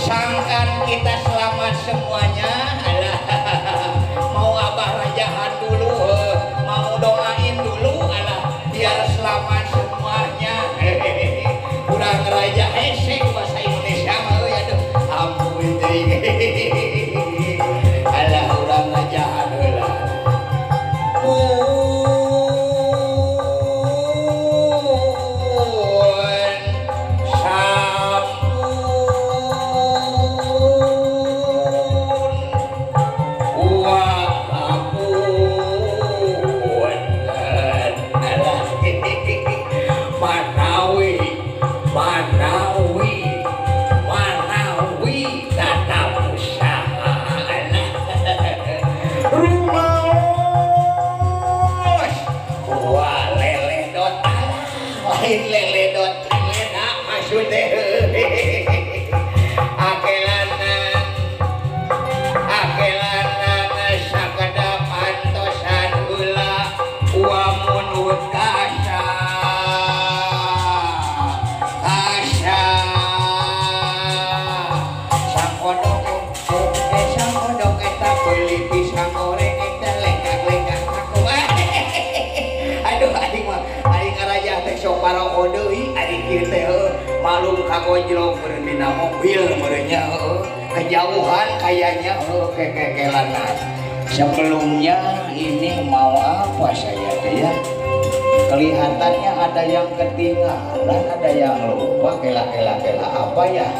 Sangkan kita selamat semuanya. Alah, mau abah rajahan dulu, mau doain dulu, alah biar selamat semuanya. Kurang raja hesek bahasa Indonesia mah aduh ampun teuing. Alah urang rajahan heula. Malum kagojlong berenina mobil merenya kejauhan kayaknya kekelanan. Sebelumnya ini mau apa saya teh ya? Kelihatannya ada yang ketinggalan, ada yang lupa. Kela apa ya?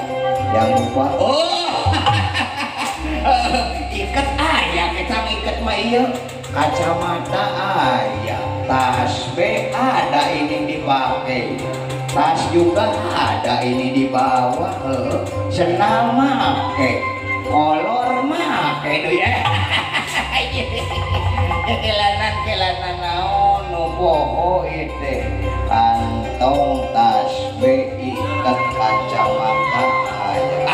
Yang lupa. Oh, iket ayah kita ngiket mah iya. Kacamata ayah, tas B ada ini dipakai. Tas juga ada ini di bawah, senam make, kolor make, tuh ya. Kelanan naon nu poho itu kantong tas B ikat kacamata aja.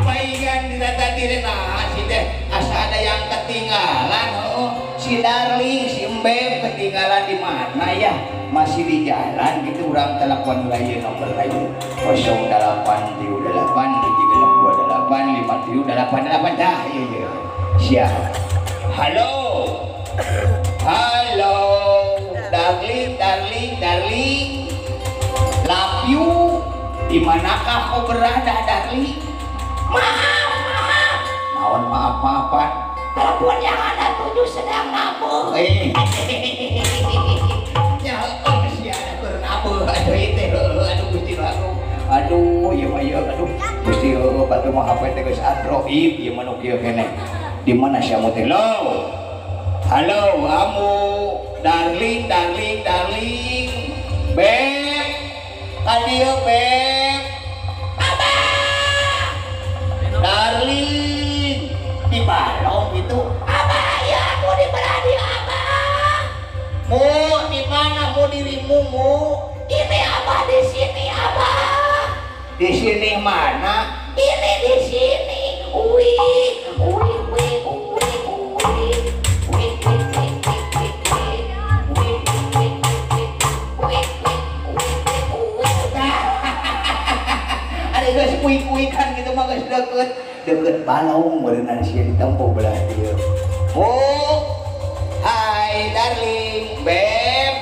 Baikkan data diri nah si deh asa ada yang ketinggalan, si Darling, si Mbak ketinggalan di mana ya? Masih di jalan gitu, orang telepon lagi nomor lagi 0838 328 5728 dah iya siap. Halo darling love you, dimanakah kau berada darling? Maaf naon maaf-maafan, telepon yang ada tujuh sedang nabung. Aduh iya mah iya aduh Gusti batu mah HP teh geus Android ieu mah nu kieu keneh. Di mana sia mah teh? Halo amu darling beb ka dieu beb abah darling di mana balong gitu. Abah ya aku di beladi abah. Mu di mana mu dirimu mu? Ini abah di sini abah. Di sini mana? Ini di sini. Wih, wih, wih, wih, wih. Wih, wih, wih, wih, wih, wih. Wih, wih, wih, wih, wih. Wih, wih, wih. Ada geus kuik-kuikan gitu mah geus deket balong meureun sia ditempo belah dieu. Mu. Hai darling, beb.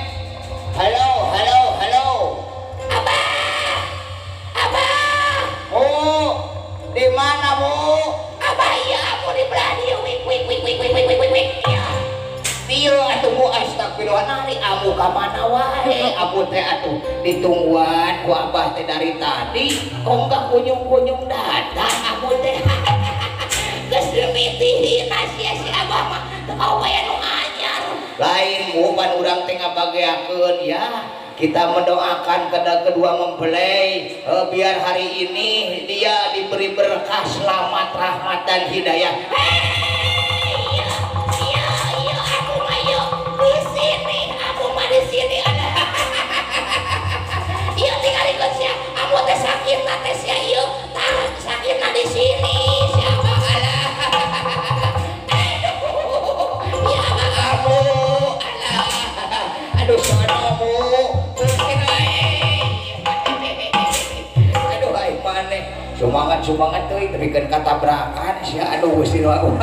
Halo, halo, halo. Abah. Abah. Oh, di mana bu? Abah ya aku di beladi. Wih, wih, wih, wih, wih, wih, wih, wih. Ya. Dia atuh bu astagfirullah nari amu ka mana wae abu teh atuh ditungguan ku abah teh dari tadi kok enggak kunjung-kunjung datang abu teh. Geus dimitihin sia si abah mah teu aya nu anyar. Lain bu pan urang teh ngabageakeun ya kita mendoakan kedua mempelai biar hari ini dia diberi berkah selamat rahmat dan hidayah. Di sini ada. Iya tinggal ikut sia. Amu teh sakitna teh sia ieu. Tah sakitna di sini. Siapa alah. Aduh. Ya kamu. Alah. Aduh sonomu. Mungkin aduh ai maneh. Sumangat teuing tapi kan katabrakan sia aduh Gusti Allah.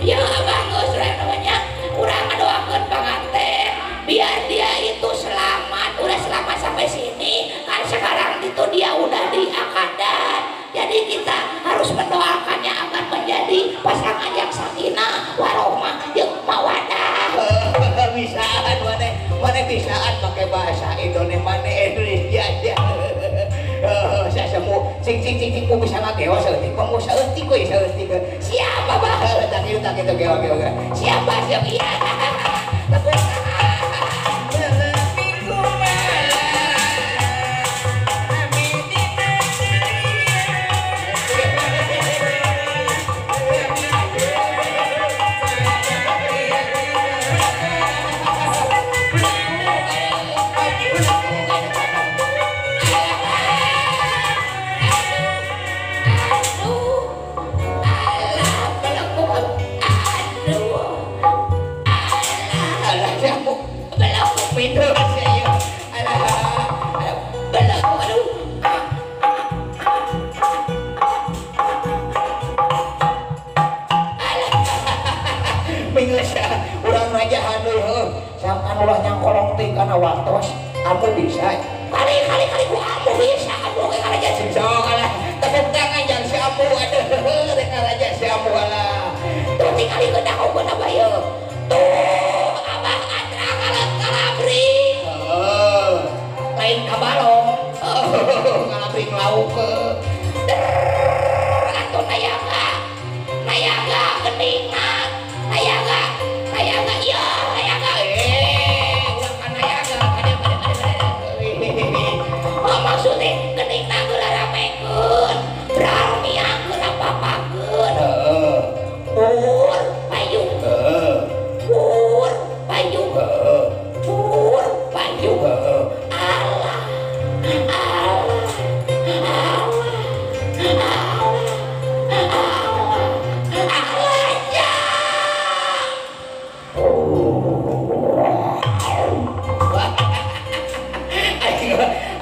Ya bagus namanya. Urang ngadoakeun panganten biar dia itu selamat, udah selamat sampai sini kan sekarang itu dia udah di akadan, jadi kita harus mendoakannya agar menjadi pasangan yang sakinah warohmah jeung mawadah. Bisaan mana bisaan pakai bahasa Indonesia mana Indonesia aja. Saya semu sing ku bisa ngageos seutik mah mu saeutik we saeutik. Siapa bah? Tak itu gewa. Siapa iya. Tepuk ulah nyangkolong teh kana waktos aku bisa kali ku amu bisa amu ke karaja sok alah tepuk tangan jang si amu aduh rek karaja si amu alah tuh tinggal geuna heupeun abah ye tuh abah atra kalabri lain kabalong kalabri lauk atuh nayaga geningan nayaga iya nayaga maksudnya geningan geula ramekeun brarmiang geula papakeun pur payung pur payung pur payung alah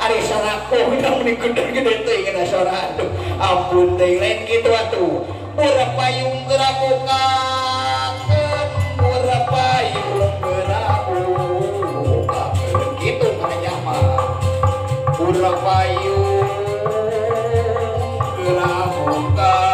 ari saraku udah gede-gede teh ingin asora aduh ampun teh lain gitu atuh murah payung gerak bukakeun murah payung gerak bukakeun gitu namanya mah murah payung gerak bukakeun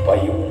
payung